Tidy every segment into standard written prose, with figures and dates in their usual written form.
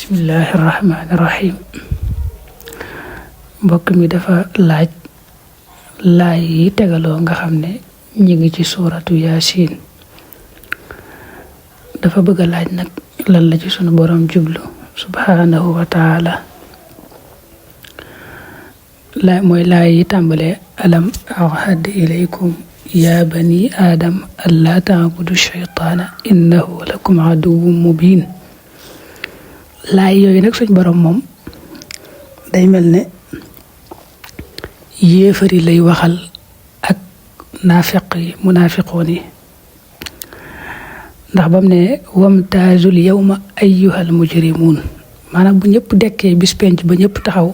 bismillahi rahmaani rahim. mbokk mi dafa laaj yi tegaloo nga xam ne ñi ngi ci suuratu yaasin. dafa bëgg a laaj nag lan la ci sunu borom jublu subhanahu wa taala. mooy laay yi tàmbalee alam ahad ilaykum ya bani adam alla taabudu shaytaana innahu lakum aduwwun mubin. laay yooyu nag suñ borom moom day mel ne yéefari lay waxal ak munaafiqoon yi ndax bam ne wamtaazul yawma ayyuhal mujrimuun, maanaam bu ñëpp dekkee bis penc ba ñëpp taxaw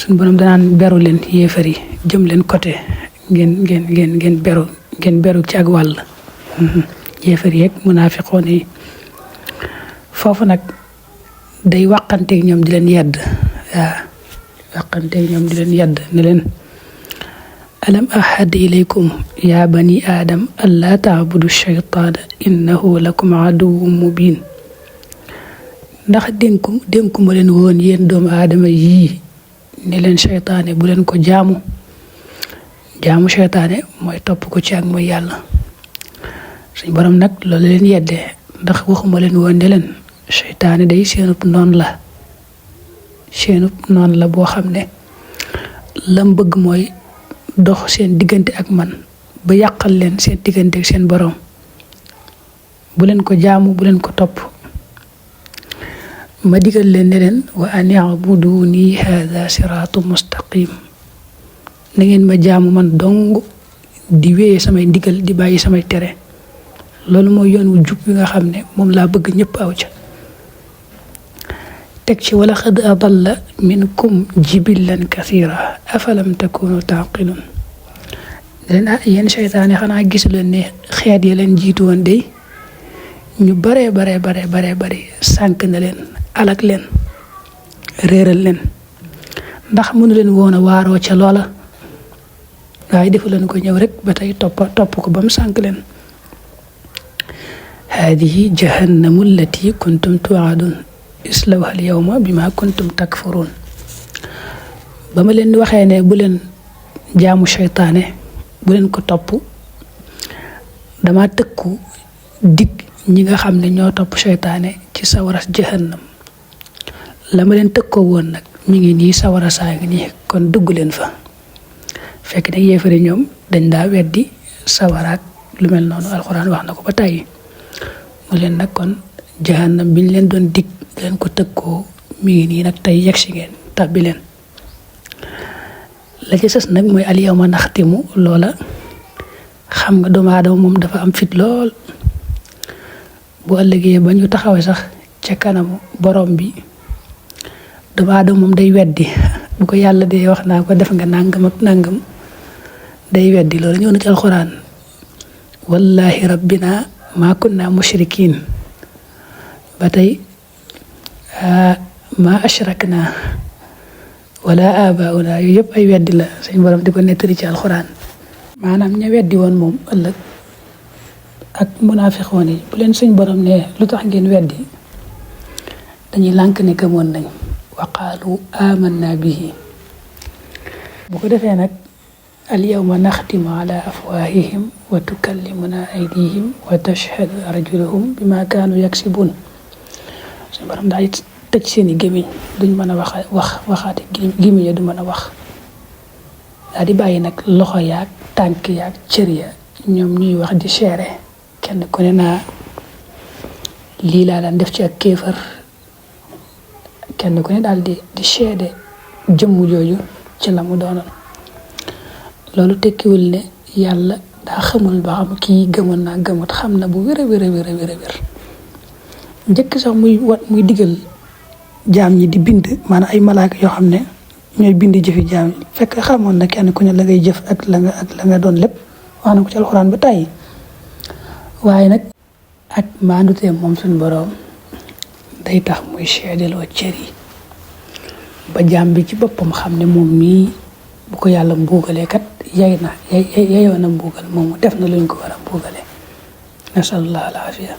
suñ borom danaan beru leen yéefari jëm leen côté ngeen beru ci ak wàll yéefari yeeg munaafiqoon yi. foofu nag day wàqanteeg ñoom di leen yedd ne leen alam ahad ilaykum ya bani adam alla taabudu shaytaana innahu lakum aduwwun mubin. ndax dénku ma leen woon yéen doomu aadama yii ne leen shaytaane bu leen ko jaamu shaytaane mooy topp ko ci ak mooy yàlla. suñ borom nag loolu leen yeddee ndax waxuma leen woon ne leen shaytaane day seenub noon la boo xam ne lam bëgg mooy dox seen diggante ak man ba yàqal leen seen diggante ak seen borom. bu leen ko jaamu bu leen ko topp. ma digal leen ne leen wa an i'buduni hadha siratu mustaqim, na ngeen ma jaamu man dong di wéyee samay ndigal di bàyyi samay tere. loolu mooy yoon wu jub bi nga xam ne moom laa bëgg ñëpp aw ca. teg ci wala xad adalla minkum jibillan kathira afalam takunu taqilun. leen yéen seytaane xanaa gisu leen ne xeet yi leen jiitu woon day ñu bare sànk na leen alak leen réeral leen ndax mënu leen woon a waaroo ca loola. waaye defu leen ko ñëw rek ba tey topp ko ba mu sànk leen. haadihi jahannamu allati kuntum tu'adun islawha al-yawma bima kuntum takfurun. ba ma leen waxee ne bu leen jaamu seytaane bu leen ko topp dama tëkku dig ñi nga xam ne ñoo topp seytaane ci sawaras jahannam. la ma leen tëkkoo woon nag mi ngi nii sawara saa ngi nii kon dugg leen fa. fekk nag yéefari ñoom dañ daa weddi sawaraak lu mel noonu alxuraan wax na ko ba tàyyi mu leen nag kon jahannam biñ leen doon dig leen ko tëkkoo mi ngi nii nag tey yegg si ngeen tàbbi leen. la ci sës nag mooy al yawma naxtimu. loola xam nga doomu aadama moom dafa am fit lool. bu ëllëgee ba ñu taxawee sax ca kanamu borom bi doomu aadama moom day weddi bu ko yàlla dee wax naa ko def nga nangam ak nangam day weddi. loolu ñëw na ci alxuraan wallahi rabbina ma kunna mushrikin. ba tey ma ashrakna wala abauna yooyu yëpp ay weddi la suñ borom di ko nettali ci alxuraan. maanaam ña weddi woon moom ëllëg ak munaafiqoon yi bu leen suñ borom ne lu tax ngeen weddi dañuy lànk ne gëmoon nañ wa qaalu amanna bihi. bu ko defee nag al yawma naxtimu ala afwahihim wa tukallimuna aydihim wa tashhadu arjuluhum bima kaanu yaksibun. suñ borom daal di tëj seeni gémmiñ duñ mën a waxaate gémmiñ ya du mën a wax. daal di bàyyi nag loxo yaag tànk yaag cër ya ñoom ñuy wax di seere kenn ku ne naa lii laa daan def ci ak kéefër. kenn ku ne daal di seede jëmm jooju ci la mu doonoon. loolu tekkiwul ne yàlla daa xamul ba xam kii gëmoon naa gëmut xam na bu wér a wér njëkk sax muy digal jaam ñi di bind maanaam ay malaaka yoo xam ne ñooy bind jëfi jaam ñi fekk xamoon na kenn ku ne la ngay jëf ak la nga doon lépp wax na ko ci alxuraan ba tàyyi. waaye nag ak maandutee moom suñu boroom day tax muy seedeloo cër yi ba jaam bi ci boppam xam ne moom mii bu ko yàlla mbuugalee kat yeyoo na mbuugal moomu def na luñ ko war a mbuugalee. nasallallahu al aafiya.